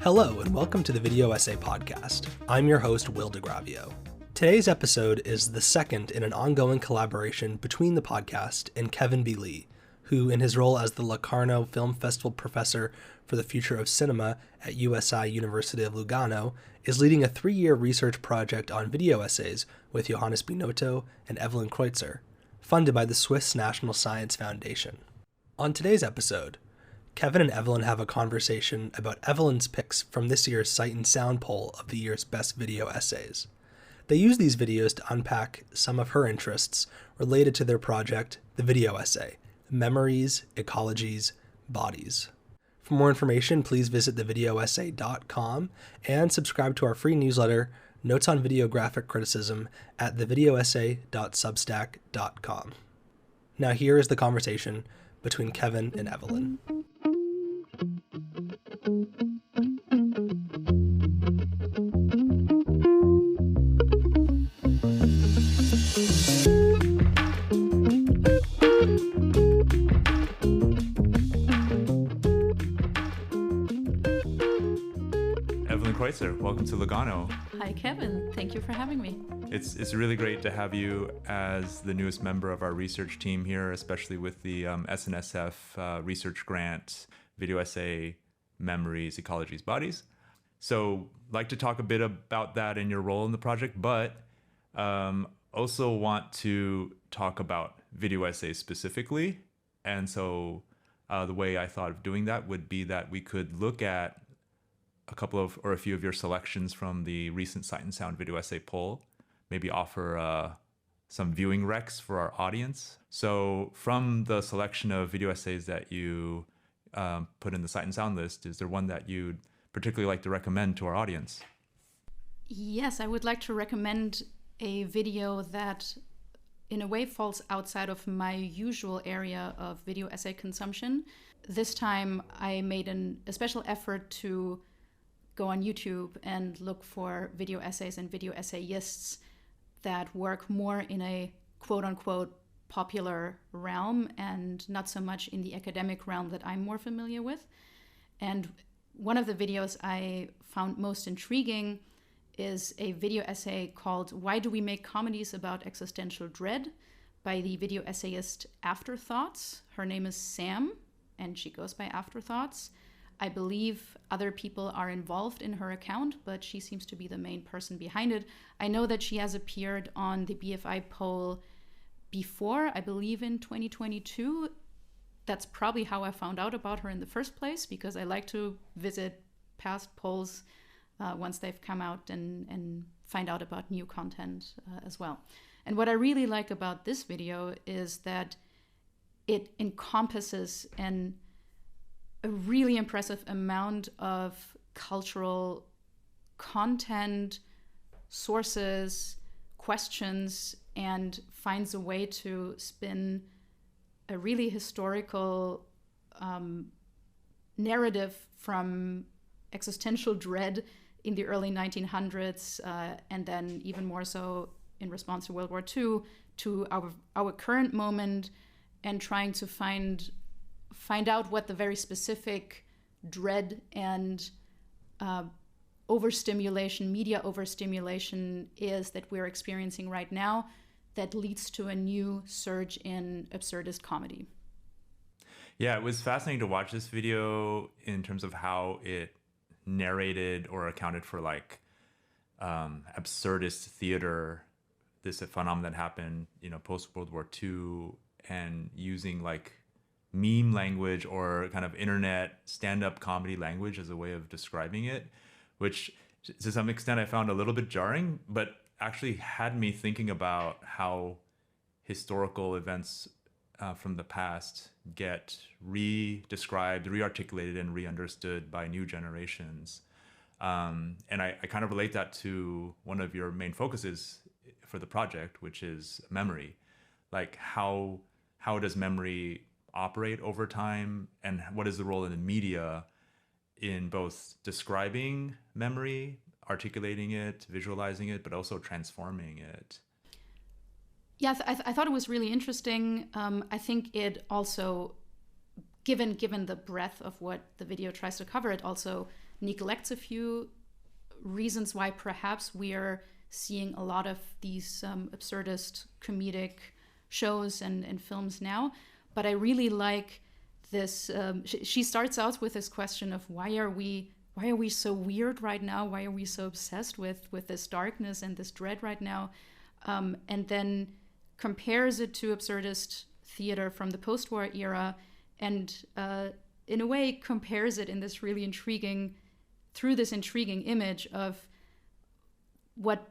Hello, and welcome to the Video Essay Podcast. I'm your host, Will DeGravio. Today's episode is the second in an ongoing collaboration between the podcast and Kevin B. Lee, who, in his role as the Locarno Film Festival Professor for the Future of Cinema at USI University of Lugano, is leading a 3-year research project on video essays with Johannes Binotto and Evelyn Kreutzer, funded by the Swiss National Science Foundation. On today's episode, Kevin and Evelyn have a conversation about Evelyn's picks from this year's Sight and Sound poll of the year's best video essays. They use these videos to unpack some of her interests related to their project, the video essay, Memories, Ecologies, Bodies. For more information, please visit thevideoessay.com and subscribe to our free newsletter, Notes on Videographic Criticism, at thevideoessay.substack.com. Now here is the conversation between Kevin and Evelyn. Evelyn Kreutzer, welcome to Lugano. Hi, Kevin. Thank you for having me. It's really great to have you as the newest member of our research team here, especially with the SNSF research grant, video essay, Memories, Ecologies, Bodies. So I'd like to talk a bit about that and your role in the project, but also want to talk about video essays specifically. And so the way I thought of doing that would be that we could look at a few of your selections from the recent Sight and Sound video essay poll, maybe offer some viewing recs for our audience. So from the selection of video essays that you put in the Sight and Sound list, is there one that you'd particularly like to recommend to our audience? Yes, I would like to recommend a video that in a way falls outside of my usual area of video essay consumption. This time I made a special effort to go on YouTube and look for video essays and video essayists that work more in a quote-unquote popular realm and not so much in the academic realm that I'm more familiar with. And one of the videos I found most intriguing is a video essay called Why Do We Make Comedies About Existential Dread by the video essayist Afterthoughts. Her name is Sam, and she goes by Afterthoughts. I believe other people are involved in her account, but she seems to be the main person behind it. I know that she has appeared on the BFI poll before, I believe in 2022. That's probably how I found out about her in the first place, because I like to visit past polls once they've come out and find out about new content as well. And what I really like about this video is that it encompasses a really impressive amount of cultural content, sources, questions, and finds a way to spin a really historical narrative from existential dread in the early 1900s, and then even more so in response to World War II, to our current moment, and trying to find out what the very specific dread and overstimulation, media overstimulation is that we're experiencing right now that leads to a new surge in absurdist comedy. Yeah, it was fascinating to watch this video in terms of how it narrated or accounted for absurdist theater, this phenomenon that happened, post World War II, and using meme language or kind of internet stand-up comedy language as a way of describing it, which to some extent I found a little bit jarring, but actually had me thinking about how historical events from the past get re-described, re-articulated, and re-understood by new generations. And I kind of relate that to one of your main focuses for the project, which is memory. How does memory operate over time, and what is the role of the media in both describing memory, articulating it, visualizing it, but also transforming it? Yeah, I thought it was really interesting. I think it also, given the breadth of what the video tries to cover, it also neglects a few reasons why perhaps we are seeing a lot of these absurdist comedic shows and films now. But I really like this. She starts out with this question of why are we so weird right now? Why are we so obsessed with this darkness and this dread right now? And then compares it to absurdist theater from the post-war era, and in a way compares it in this really intriguing image of what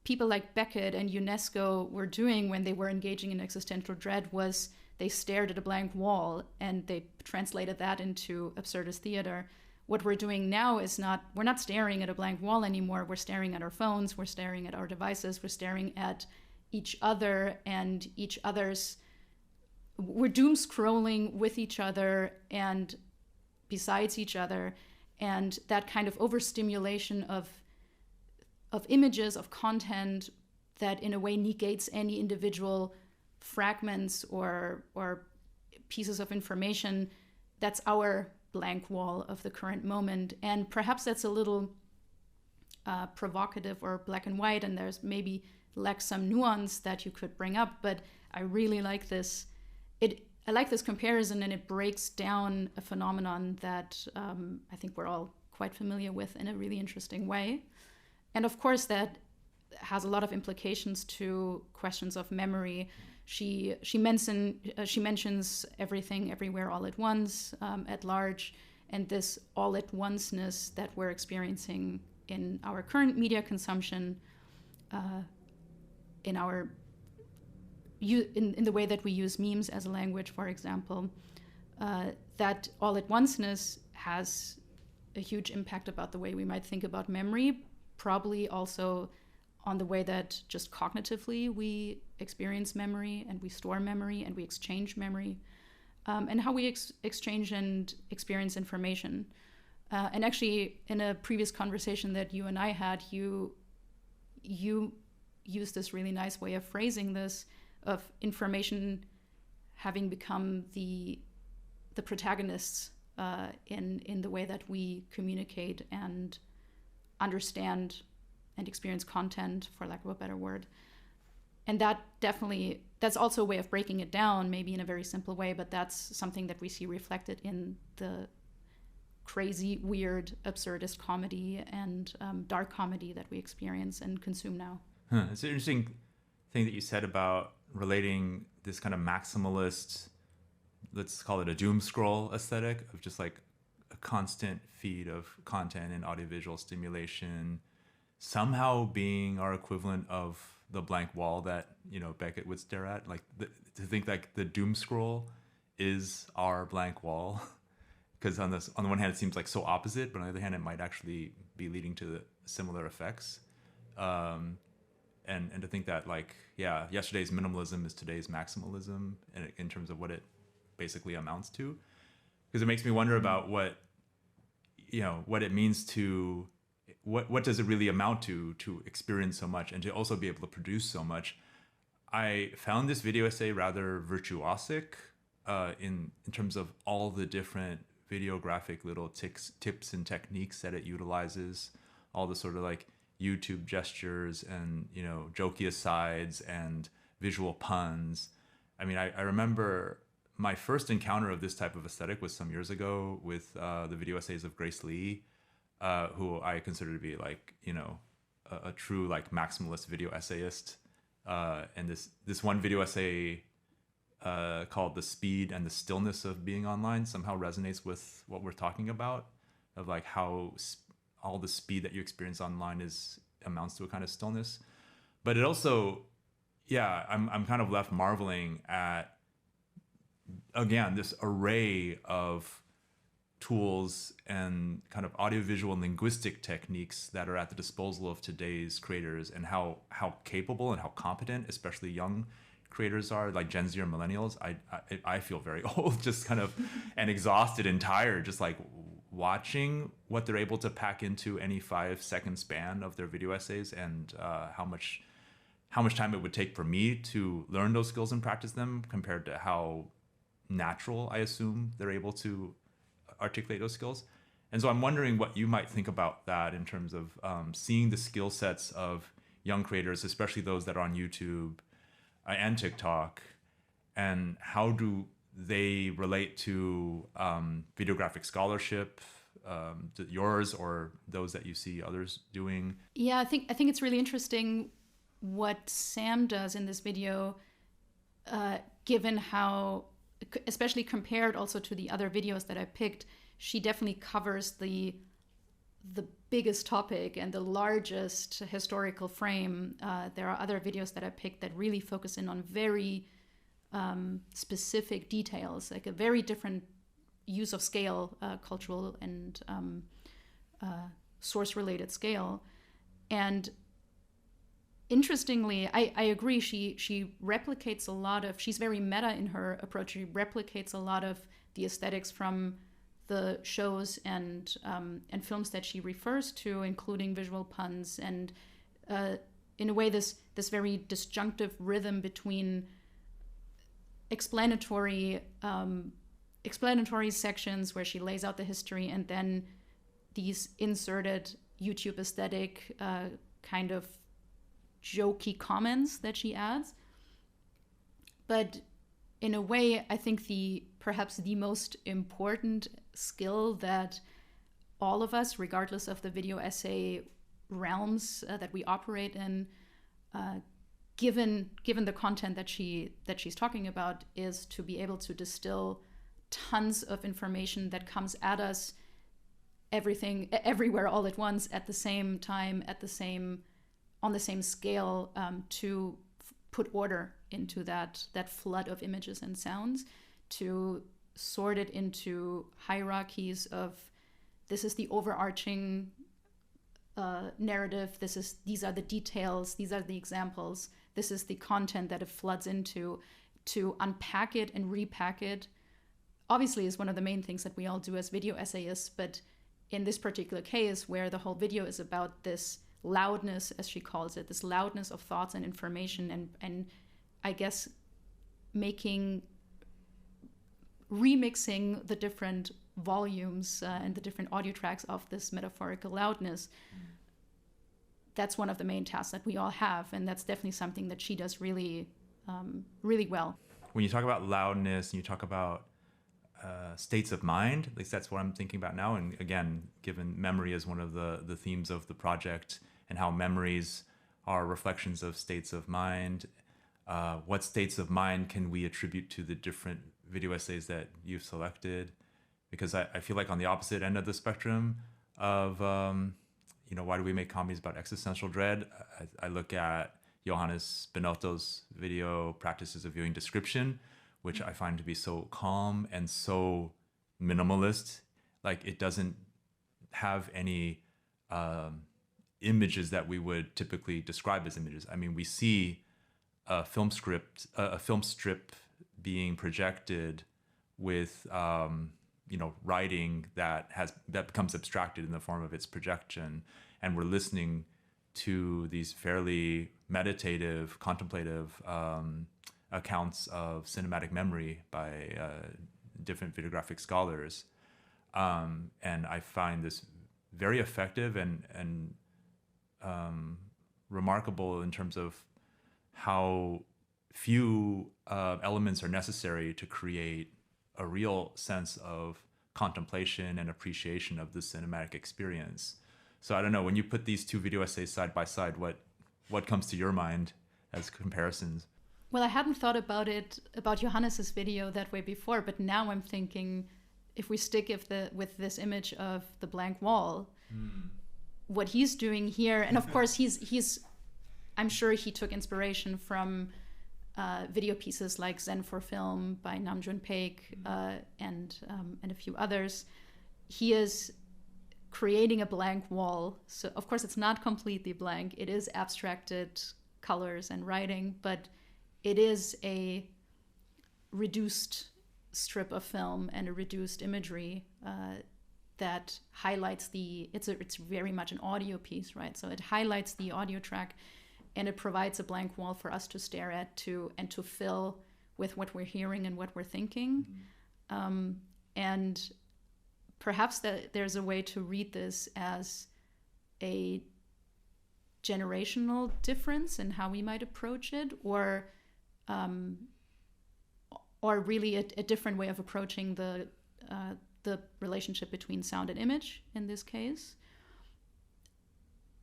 people like Beckett and UNESCO were doing when they were engaging in existential dread. Was they stared at a blank wall and they translated that into absurdist theater. What we're doing now is we're not staring at a blank wall anymore. We're staring at our phones, we're staring at our devices, we're staring at each other and each other's. We're doom scrolling with each other and besides each other. And that kind of overstimulation of images, of content that in a way negates any individual fragments or pieces of information, that's our blank wall of the current moment. And perhaps that's a little provocative or black and white, and there's maybe lacks some nuance that you could bring up, but I really like this. I like this comparison, and it breaks down a phenomenon that I think we're all quite familiar with in a really interesting way. And of course, that has a lot of implications to questions of memory. She mentions everything, everywhere, all at once, at large, and this all at onceness that we're experiencing in our current media consumption, in the way that we use memes as a language, for example. That all at onceness has a huge impact about the way we might think about memory, probably also on the way that just cognitively we experience memory and we store memory and we exchange memory, and how we exchange and experience information. And actually, in a previous conversation that you and I had, you used this really nice way of phrasing this, of information having become the protagonists in the way that we communicate and understand and experience content, for lack of a better word. And that's also a way of breaking it down, maybe in a very simple way, but that's something that we see reflected in the crazy, weird, absurdist comedy and dark comedy that we experience and consume now. It's an interesting thing that you said about relating this kind of maximalist, let's call it a doom scroll aesthetic, of just like a constant feed of content and audiovisual stimulation somehow being our equivalent of the blank wall that, you know, Beckett would stare at. Like to think like the doom scroll is our blank wall, because on the one hand it seems like so opposite, but on the other hand it might actually be leading to similar effects. And to think that, like, yeah, yesterday's minimalism is today's maximalism in terms of what it basically amounts to. Because it makes me wonder about what it means to, what does it really amount to experience so much and to also be able to produce so much. I found this video essay rather virtuosic in terms of all the different videographic little tips and techniques that it utilizes, all the sort of like YouTube gestures and, you know, jokey asides and visual puns. I mean, I remember my first encounter of this type of aesthetic was some years ago with the video essays of Grace Lee, who I consider to be like, you know, a true like maximalist video essayist. And this one video essay called "The Speed and the Stillness of Being Online" somehow resonates with what we're talking about, of like how all the speed that you experience online amounts to a kind of stillness. But it also, yeah, I'm kind of left marveling at, again, this array of tools and kind of audiovisual and linguistic techniques that are at the disposal of today's creators, and how capable and how competent, especially young creators are, like Gen Z or millennials. I feel very old, just kind of, and exhausted and tired, just like watching what they're able to pack into any 5-second span of their video essays, and how much time it would take for me to learn those skills and practice them, compared to how natural I assume they're able to articulate those skills. And so I'm wondering what you might think about that in terms of seeing the skill sets of young creators, especially those that are on YouTube and TikTok, and how do they relate to videographic scholarship, yours or those that you see others doing? Yeah, I think it's really interesting what Sam does in this video, given how, especially compared also to the other videos that I picked, she definitely covers the biggest topic and the largest historical frame. There are other videos that I picked that really focus in on very specific details, like a very different use of scale, cultural and source-related scale. And interestingly, I agree, she replicates a lot of, she's very meta in her approach. She replicates a lot of the aesthetics from the shows and films that she refers to, including visual puns and in a way this very disjunctive rhythm between explanatory sections where she lays out the history and then these inserted YouTube aesthetic kind of jokey comments that she adds. But in a way, I think perhaps the most important skill that all of us, regardless of the video essay realms that we operate in, given the content that she's talking about, is to be able to distill tons of information that comes at us, everywhere, all at once, at the same time, on the same scale, to put order into that flood of images and sounds, to sort it into hierarchies of, this is the overarching narrative, these are the details, these are the examples, this is the content that it floods into, to unpack it and repack it. Obviously is one of the main things that we all do as video essayists, but in this particular case, where the whole video is about this loudness, as she calls it, this loudness of thoughts and information, and I guess remixing the different volumes and the different audio tracks of this metaphorical loudness. That's one of the main tasks that we all have, and that's definitely something that she does really, really well. When you talk about loudness and you talk about states of mind, at least that's what I'm thinking about now. And again, given memory as one of the themes of the project and how memories are reflections of states of mind, what states of mind can we attribute to the different video essays that you've selected? Because I feel like on the opposite end of the spectrum of, why do we make comedies about existential dread? I look at Johannes Binotto's video, Practices of Viewing Description, which I find to be so calm and so minimalist. Like, it doesn't have any images that we would typically describe as images. I mean, we see a film strip being projected with writing that becomes abstracted in the form of its projection, and we're listening to these fairly meditative, contemplative accounts of cinematic memory by different videographic scholars, and I find this very effective and remarkable in terms of how few elements are necessary to create a real sense of contemplation and appreciation of the cinematic experience. So I don't know, when you put these two video essays side by side, what comes to your mind as comparisons? Well, I hadn't thought about Johannes's video that way before, but now I'm thinking, if we stick with this image of the blank wall, what he's doing here, and of course he's I'm sure he took inspiration from video pieces like Zen for Film by Nam June Paik and a few others. He is creating a blank wall. So of course it's not completely blank. It is abstracted colors and writing, but it is a reduced strip of film and a reduced imagery that highlights it's very much an audio piece, right? So it highlights the audio track, and it provides a blank wall for us to stare at and to fill with what we're hearing and what we're thinking. And perhaps that there's a way to read this as a generational difference in how we might approach it, or really a different way of approaching the relationship between sound and image in this case.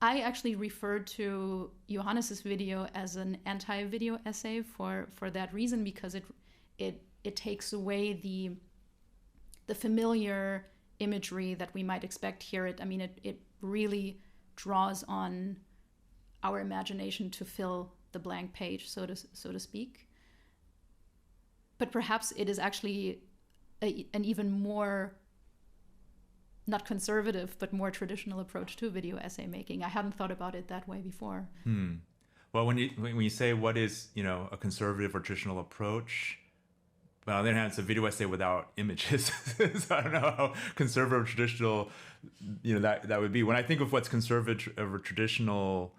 I actually referred to Johannes's video as an anti-video essay for that reason, because it takes away the familiar imagery that we might expect here. It really draws on our imagination to fill the blank page, so to speak. But perhaps it is actually an even more, not conservative, but more traditional approach to video essay making. I hadn't thought about it that way before. Well, when you say what is, a conservative or traditional approach, well, on the other hand, it's a video essay without images. So I don't know how conservative or traditional, that would be. When I think of what's conservative or traditional,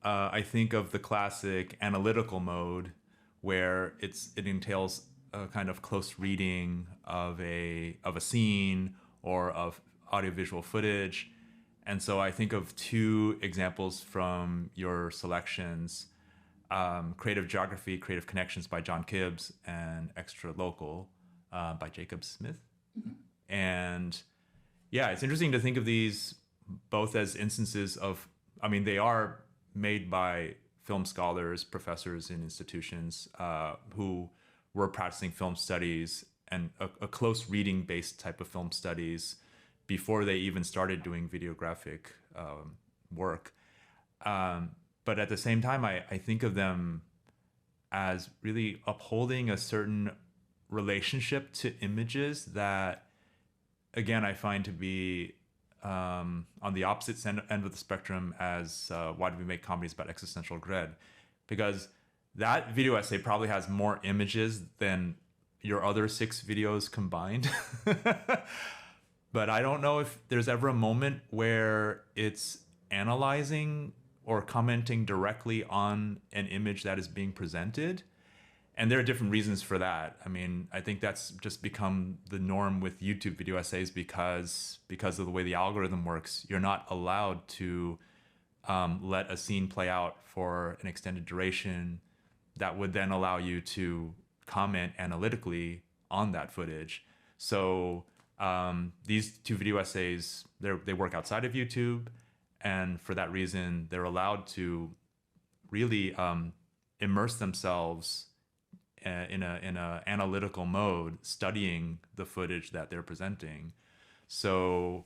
I think of the classic analytical mode, where it entails a kind of close reading of a scene or of audiovisual footage. And so I think of two examples from your selections: Creative Geography, Creative Connections by John Kibbs, and Extra Local by Jacob Smith. Mm-hmm. And yeah, it's interesting to think of these both as instances of, they are made by film scholars, professors in institutions who were practicing film studies and a close reading based type of film studies before they even started doing videographic work. But at the same time, I think of them as really upholding a certain relationship to images that, again, I find to be on the opposite end of the spectrum as Why Do We Make Comedies About Existential Dread? Because that video essay probably has more images than your other 6 videos combined. But I don't know if there's ever a moment where it's analyzing or commenting directly on an image that is being presented. And there are different reasons for that. I think that's just become the norm with YouTube video essays because of the way the algorithm works. You're not allowed to let a scene play out for an extended duration that would then allow you to comment analytically on that footage. So these 2 video essays, they work outside of YouTube. And for that reason, they're allowed to really immerse themselves in a analytical mode, studying the footage that they're presenting. So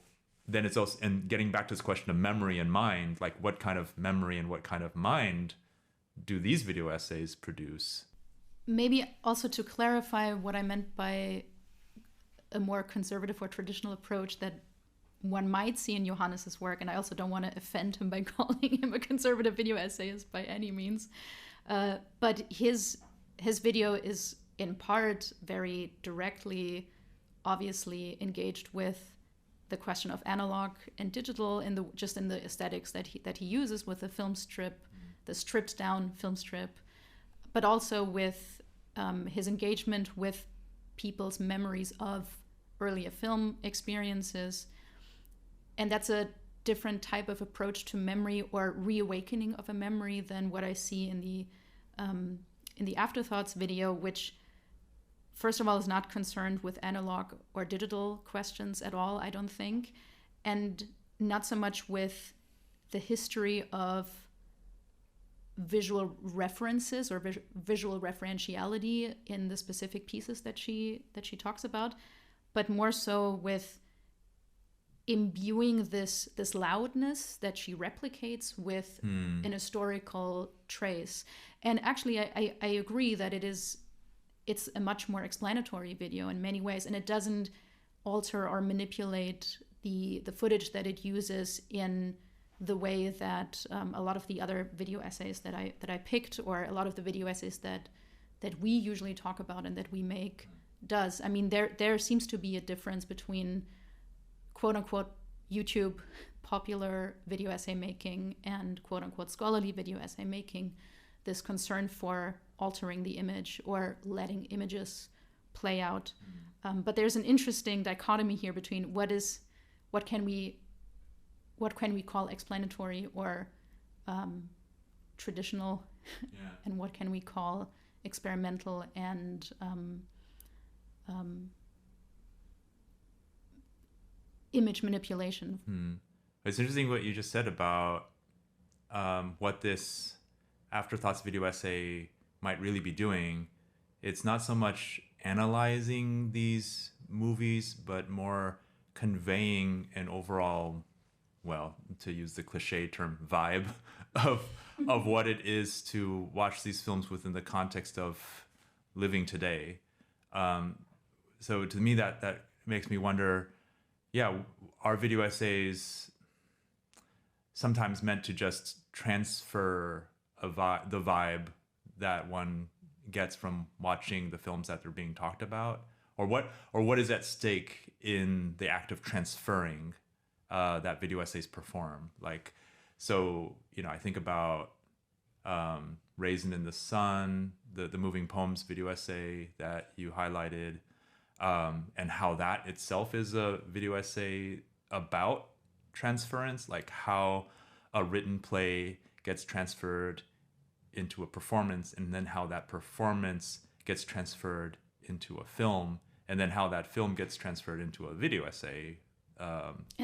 then it's also, and getting back to this question of memory and mind, like what kind of memory and what kind of mind do these video essays produce? Maybe also to clarify what I meant by a more conservative or traditional approach that one might see in Johannes's work, and I also don't want to offend him by calling him a conservative video essayist by any means, but his video is in part very directly, obviously engaged with the question of analog and digital in the aesthetics that he uses with the film strip, the stripped down film strip, but also with his engagement with people's memories of earlier film experiences. And that's a different type of approach to memory or reawakening of a memory than what I see in the Afterthoughts video, which first of all is not concerned with analog or digital questions at all, I don't think, and not so much with the history of visual references or visual referentiality in the specific pieces that she talks about, but more so with imbuing this loudness that she replicates with an historical trace. And actually, I agree that it's a much more explanatory video in many ways, and it doesn't alter or manipulate the footage that it uses in the way that a lot of the other video essays that I picked, or a lot of the video essays that we usually talk about and that we make does. There seems to be a difference between quote unquote YouTube popular video essay making and quote unquote scholarly video essay making, this concern for altering the image or letting images play out. But there's an interesting dichotomy here between what can we call explanatory or traditional, and what can we call experimental and image manipulation. It's interesting what you just said about what this afterthoughts video essay might really be doing. It's not so much analyzing these movies, but more conveying an overall, well, to use the cliche term, vibe of what it is to watch these films within the context of living today. So to me, that makes me wonder, are video essays sometimes meant to just transfer the vibe that one gets from watching the films that they're being talked about, or what is at stake in the act of transferring that video essays perform? Like, so I think about Raisin in the Sun, the moving poems video essay that you highlighted, and how that itself is a video essay about transference, like how a written play gets transferred into a performance, and then how that performance gets transferred into a film, and then how that film gets transferred into a video essay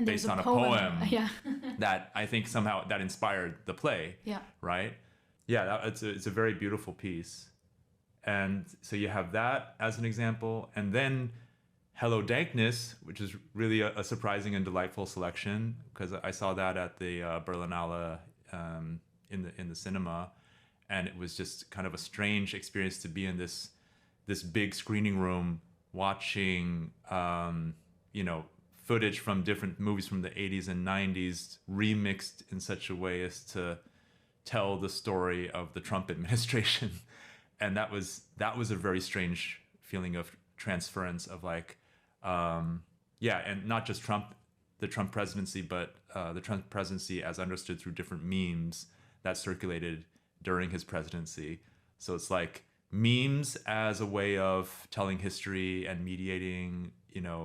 based on a poem that I think somehow that inspired the play. Right? It's a very beautiful piece. And so you have that as an example, and then Hello Dankness, which is really a surprising and delightful selection, because I saw that at the Berlinale in the cinema, and it was just kind of a strange experience to be in this big screening room watching footage from different movies from the 80s and 90s remixed in such a way as to tell the story of the Trump administration. And that was a very strange feeling of transference of and not just the Trump presidency, but the Trump presidency as understood through different memes that circulated during his presidency. So it's like memes as a way of telling history and mediating,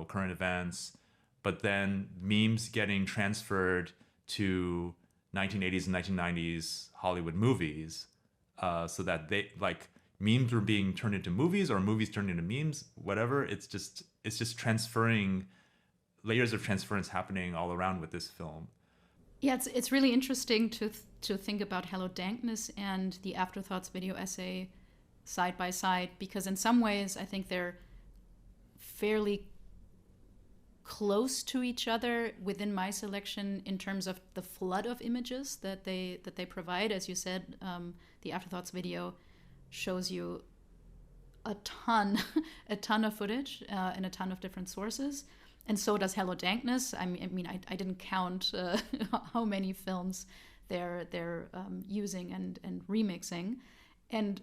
current events, but then memes getting transferred to 1980s and 1990s Hollywood movies, so that they memes were being turned into movies, or movies turned into memes, whatever. It's just transferring, layers of transference happening all around with this film. Yeah, it's really interesting to think about Hello Dankness and the Afterthoughts video essay side by side, because in some ways I think they're fairly close to each other within my selection in terms of the flood of images that they provide. As you said, the Afterthoughts video shows you a ton of footage and a ton of different sources, and so does Hello Dankness. I mean, I didn't count how many films they're using and remixing, and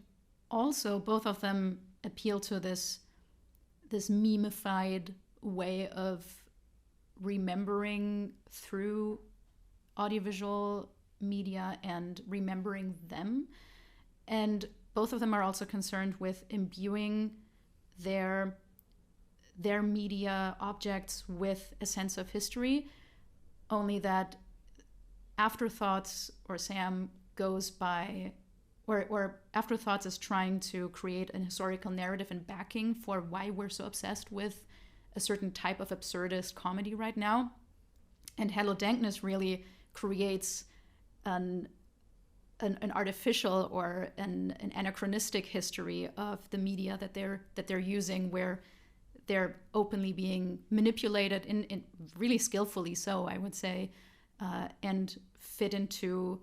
also both of them appeal to this memified way of remembering through audiovisual media and remembering them. And both of them are also concerned with imbuing their media objects with a sense of history, only that Afterthoughts, or Sam, goes by, or Afterthoughts is trying to create an historical narrative and backing for why we're so obsessed with a certain type of absurdist comedy right now. And Hello Dankness really creates an artificial or an anachronistic history of the media that they're using, where they're openly being manipulated in really skillfully so, I would say, and fit into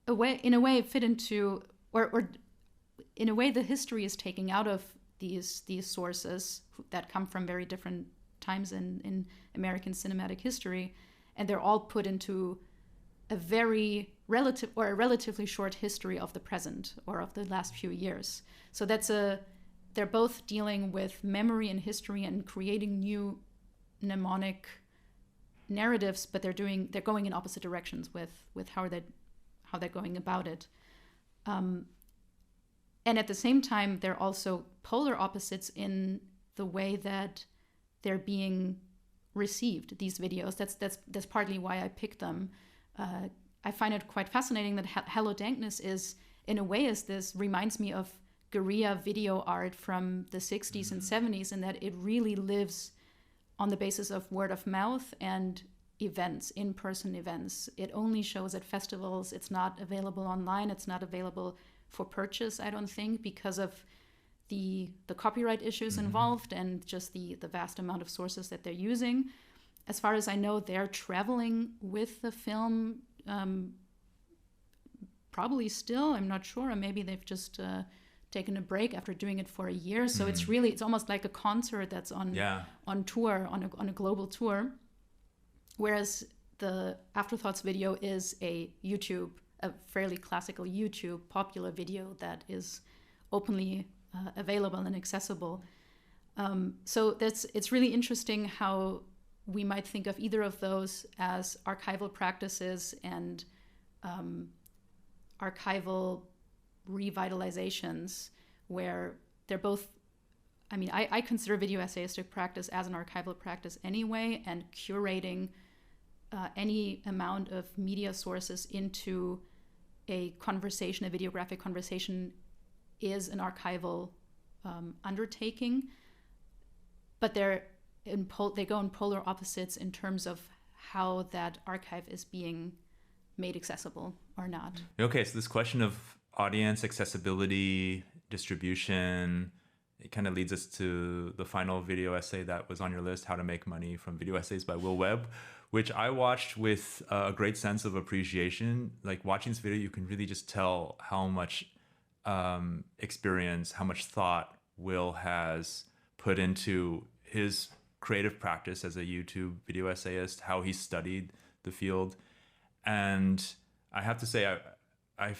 a way the history is taking out of these sources that come from very different times in American cinematic history, and they're all put into a relatively short history of the present or of the last few years. So they're both dealing with memory and history and creating new mnemonic narratives, but they're going in opposite directions with how they're going about it. And at the same time, they're also polar opposites in the way that they're being received, these videos. That's partly why I picked them. I find it quite fascinating that Hello Dankness is, in a way, reminds me of guerrilla video art from the 60s and 70s, in that it really lives on the basis of word of mouth and events, in-person events. It only shows at festivals. It's not available online. It's not available for purchase, I don't think, because of the copyright issues involved and just the vast amount of sources that they're using. As far as I know, they're traveling with the film, probably still, I'm not sure, or maybe they've just taken a break after doing it for a year. So it's almost like a concert that's on tour, on a global tour. Whereas the Afterthoughts video is a fairly classical YouTube popular video that is openly available and accessible. So it's really interesting how we might think of either of those as archival practices and archival revitalizations, where they're both, I consider video essayistic practice as an archival practice anyway, and curating any amount of media sources into a conversation, a videographic conversation, is an archival undertaking. But they go in polar opposites in terms of how that archive is being made accessible or not. Okay, so this question of audience, accessibility, distribution, it kind of leads us to the final video essay that was on your list, How to Make Money from Video Essays by Will Webb, which I watched with a great sense of appreciation. Like, watching this video, you can really just tell how much experience, how much thought Will has put into his creative practice as a YouTube video essayist, how he studied the field. And I have to say, I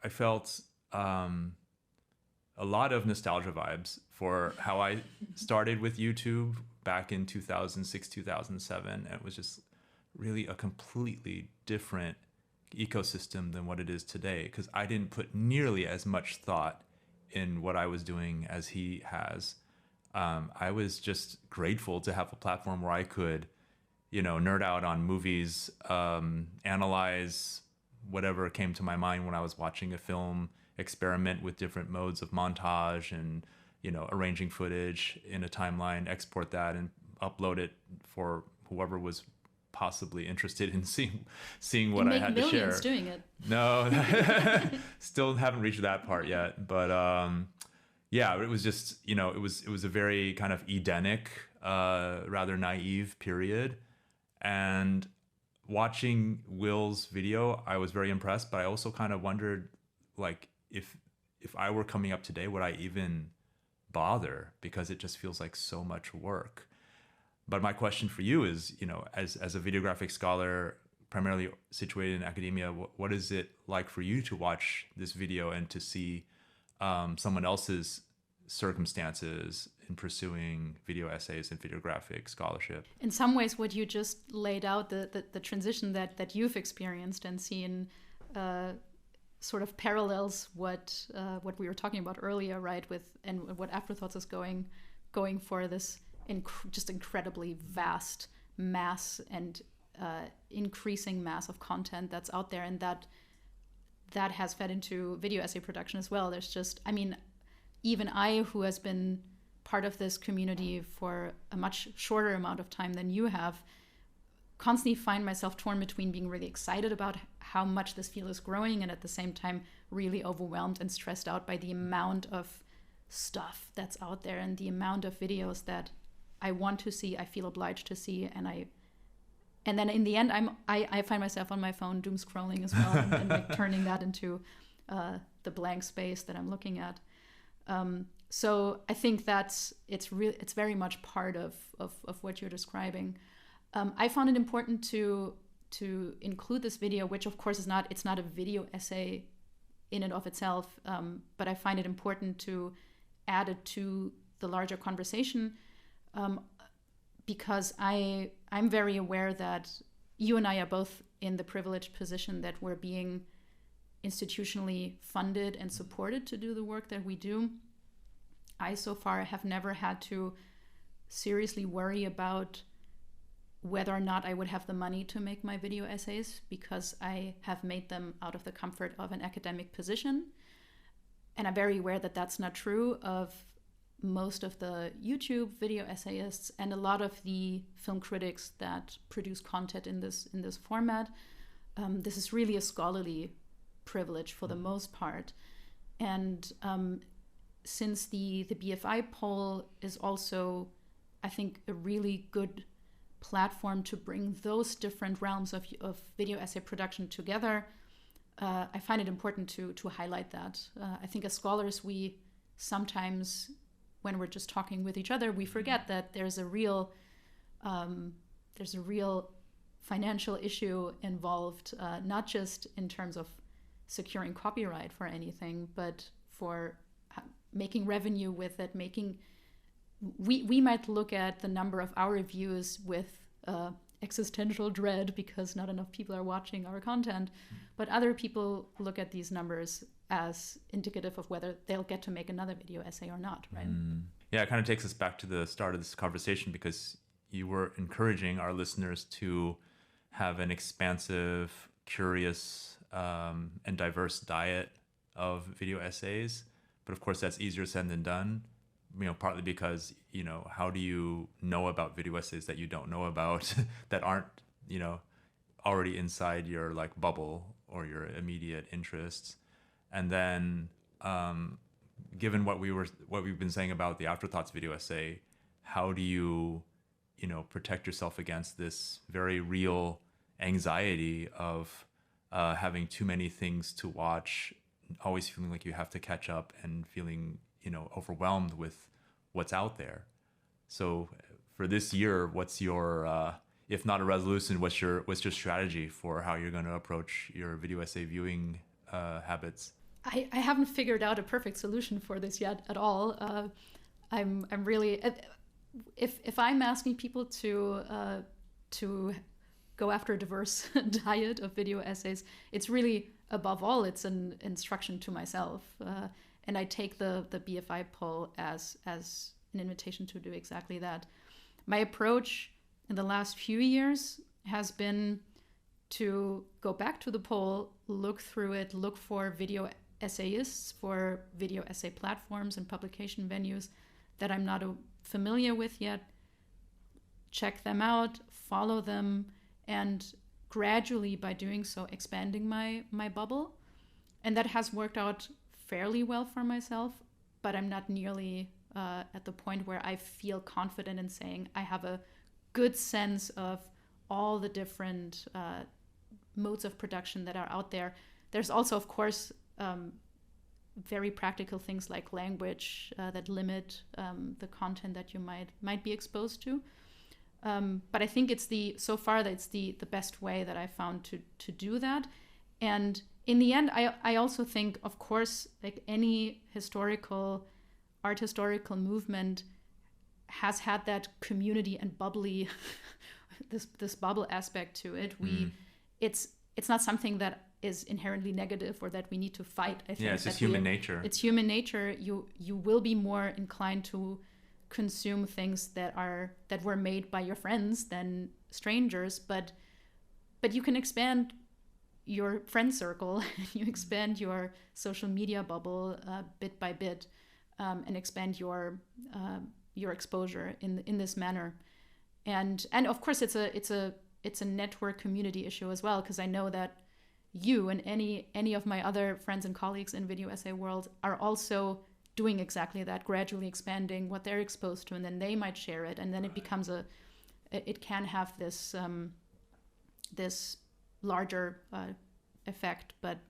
felt a lot of nostalgia vibes for how I started with YouTube back in 2006, 2007. And it was just really a completely different ecosystem than what it is today, because I didn't put nearly as much thought in what I was doing as he has. I was just grateful to have a platform where I could, nerd out on movies, analyze whatever came to my mind when I was watching a film, experiment with different modes of montage and, arranging footage in a timeline, export that and upload it for whoever was possibly interested in seeing what I had to share. Millions doing it. No, still haven't reached that part yet. But it was just, it was a very kind of Edenic, rather naive period. And watching Will's video, I was very impressed, but I also kind of wondered, like, if I were coming up today, would I even bother? Because it just feels like so much work. But my question for you is, as a videographic scholar, primarily situated in academia, what is it like for you to watch this video and to see someone else's circumstances in pursuing video essays and videographic scholarship? In some ways, what you just laid out, the transition that you've experienced and seen, sort of parallels what we were talking about earlier, right? And what Afterthoughts is going for, this just incredibly vast mass and increasing mass of content that's out there, and that has fed into video essay production as well. There's just, even I, who has been part of this community for a much shorter amount of time than you have, constantly find myself torn between being really excited about how much this field is growing and at the same time really overwhelmed and stressed out by the amount of stuff that's out there and the amount of videos that I want to see, I feel obliged to see, and then in the end I find myself on my phone doom scrolling as well and like turning that into the blank space that I'm looking at. So I think it's very much part of what you're describing. I found it important to include this video, which of course it's not a video essay in and of itself, but I find it important to add it to the larger conversation, because I'm very aware that you and I are both in the privileged position that we're being institutionally funded and supported to do the work that we do. I so far have never had to seriously worry about whether or not I would have the money to make my video essays, because I have made them out of the comfort of an academic position. And I'm very aware that that's not true of most of the YouTube video essayists and a lot of the film critics that produce content in this format. This is really a scholarly privilege for the most part. And since the BFI poll is also, I think, a really good platform to bring those different realms of video essay production together, I find it important to highlight that. I think as scholars, we sometimes, when we're just talking with each other, we forget that there's a real financial issue involved, not just in terms of securing copyright for anything, but for making revenue with it. We might look at the number of our views with existential dread because not enough people are watching our content, but other people look at these numbers as indicative of whether they'll get to make another video essay or not, right? Yeah, it kind of takes us back to the start of this conversation, because you were encouraging our listeners to have an expansive, curious, and diverse diet of video essays. But of course, that's easier said than done, partly because, how do you know about video essays that you don't know about that aren't, already inside your like bubble or your immediate interests? And then, given what we've been saying about the Afterthoughts video essay, how do you, protect yourself against this very real anxiety of having too many things to watch, always feeling like you have to catch up and feeling, overwhelmed with what's out there? So for this year, what's your, if not a resolution, what's your strategy for how you're going to approach your video essay viewing habits? I haven't figured out a perfect solution for this yet at all. I'm really, if I'm asking people to go after a diverse diet of video essays, it's really, above all, it's an instruction to myself. And I take the BFI poll as an invitation to do exactly that. My approach in the last few years has been to go back to the poll, look through it, look for video essayists, for video essay platforms and publication venues that I'm not familiar with yet, check them out, follow them, and gradually, by doing so, expanding my bubble. And that has worked out fairly well for myself, but I'm not nearly at the point where I feel confident in saying I have a good sense of all the different modes of production that are out there. There's also, of course, very practical things like language that limit the content that you might be exposed to. But I think so far that's the best way that I found to do that. And in the end, I also think, of course, like any art historical movement has had that community and bubbly, this bubble aspect to it. It's not something that is inherently negative or that we need to fight. I think it's just human nature. It's human nature. You will be more inclined to consume things that were made by your friends than strangers, but you can expand your friend circle, you expand your social media bubble bit by bit, and expand your exposure in this manner. And of course it's a network community issue as well, because I know that you and any of my other friends and colleagues in video essay world are also doing exactly that, gradually expanding what they're exposed to, and then they might share it, and then it becomes it can have this this larger effect. But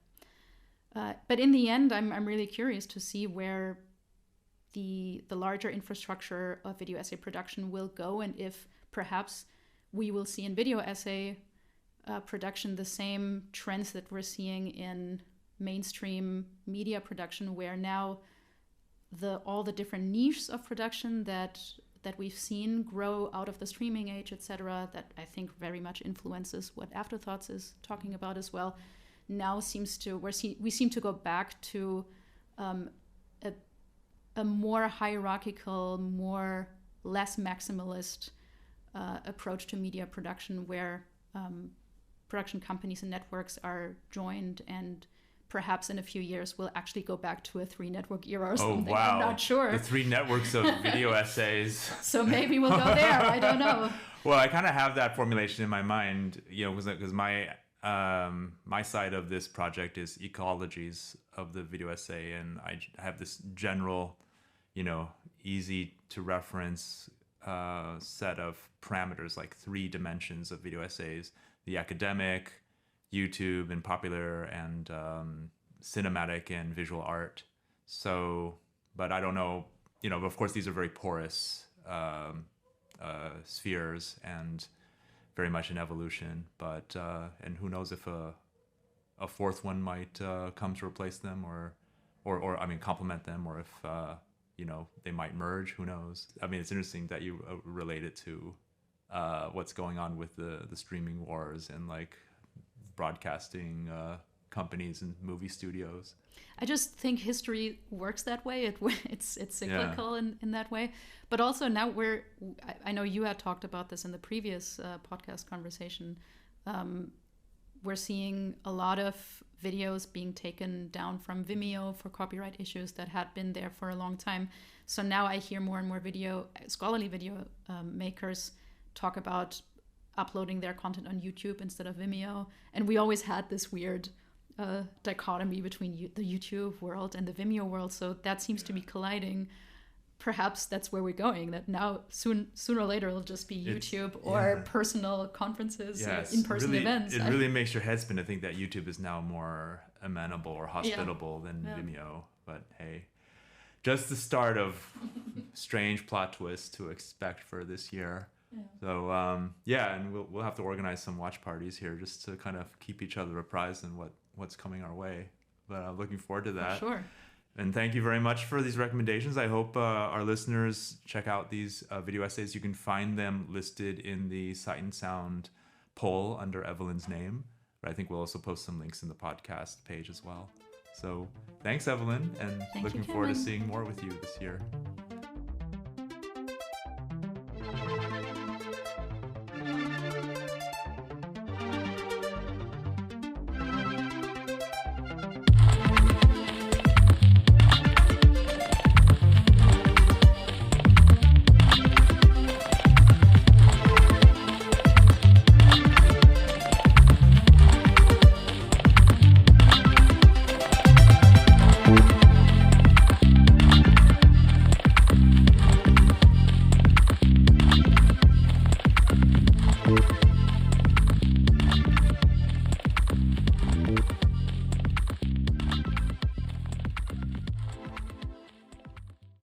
in the end, I'm really curious to see where the larger infrastructure of video essay production will go, and if perhaps we will see in video essay production the same trends that we're seeing in mainstream media production, where now all the different niches of production that we've seen grow out of the streaming age, etc., that I think very much influences what Afterthoughts is talking about as well, now we seem to go back to a a more hierarchical, less maximalist approach to media production, where production companies and networks are joined, and perhaps in a few years we'll actually go back to a 3-network era or something. Oh, wow. I'm not sure. The 3 networks of video essays. So maybe we'll go there. I don't know. Well, I kind of have that formulation in my mind, because my side of this project is Ecologies of the video essay, and I have this general, easy to reference set of parameters, like 3 dimensions of video essays: the academic, YouTube and popular, and cinematic and visual art. So, but I don't know, of course these are very porous spheres and very much in evolution, but and who knows if a 4th one might come to replace them, or I mean complement them, or if they might merge. Who knows? I mean, it's interesting that you relate it to what's going on with the streaming wars and like broadcasting companies and movie studios. I just think history works that way. It's cyclical in that way. But also now I know you had talked about this in the previous podcast conversation. We're seeing a lot of videos being taken down from Vimeo for copyright issues that had been there for a long time. So now I hear more and more scholarly video makers talk about uploading their content on YouTube instead of Vimeo. And we always had this weird dichotomy between the YouTube world and the Vimeo world. So that seems to be colliding. Perhaps that's where we're going, that now sooner or later it'll just be YouTube or personal conferences, in-person events. It really makes your head spin to think that YouTube is now more amenable or hospitable than Vimeo. But hey, just the start of strange plot twists to expect for this year. Yeah. So and we'll have to organize some watch parties here just to kind of keep each other apprised on what's coming our way. But I'm looking forward to that. For sure. And thank you very much for these recommendations. I hope our listeners check out these video essays. You can find them listed in the Sight and Sound poll under Evelyn's name. But I think we'll also post some links in the podcast page as well. So thanks, Evelyn, and looking forward to seeing more with you this year.